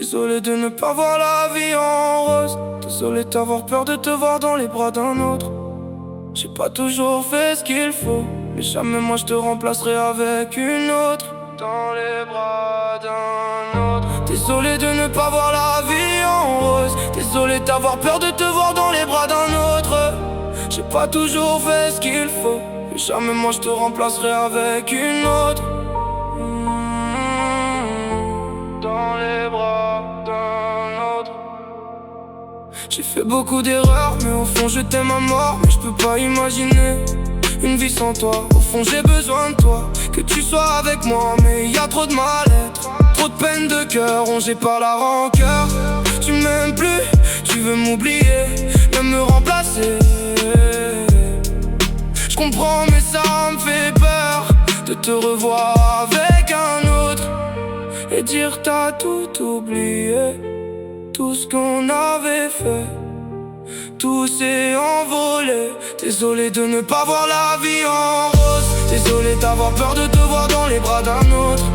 Désolé de ne pas voir la vie en rose. Désolé d'avoir peur de te voir dans les bras d'un autre. J'ai pas toujours fait ce qu'il faut, mais jamais moi je te remplacerai avec une autre. Dans les bras d'un autre. Désolé de ne pas voir la vie en rose. Désolé d'avoir peur de te voir dans les bras d'un autre. J'ai pas toujours fait ce qu'il faut, mais jamais moi je te remplacerai avec une autre. Dans les bras d'un autre. J'ai fait beaucoup d'erreurs, mais au fond je t'aime à mort. Mais je peux pas imaginer une vie sans toi. Au fond j'ai besoin de toi, que tu sois avec moi. Mais y a trop de mal-être, trop de peine de cœur, rongé par la rancœur. Tu m'aimes plus, tu veux m'oublier, même me remplacer. Je comprends mais ça me fait peur de te revoir avec un autre et dire t'as tout oublié. Tout ce qu'on avait fait, tout s'est envolé. Désolé de ne pas voir la vie en rose. Désolé d'avoir peur de te voir dans les bras d'un autre.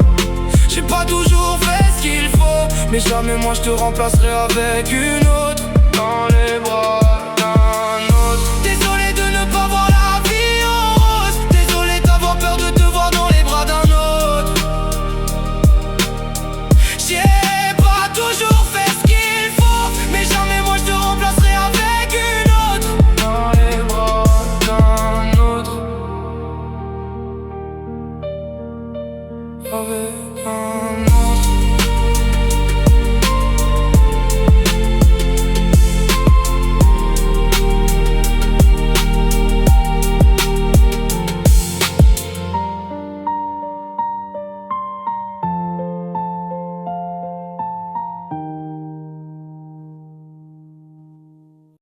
J'ai pas toujours fait ce qu'il faut, mais jamais moi je te remplacerai avec une autre. Dans les bras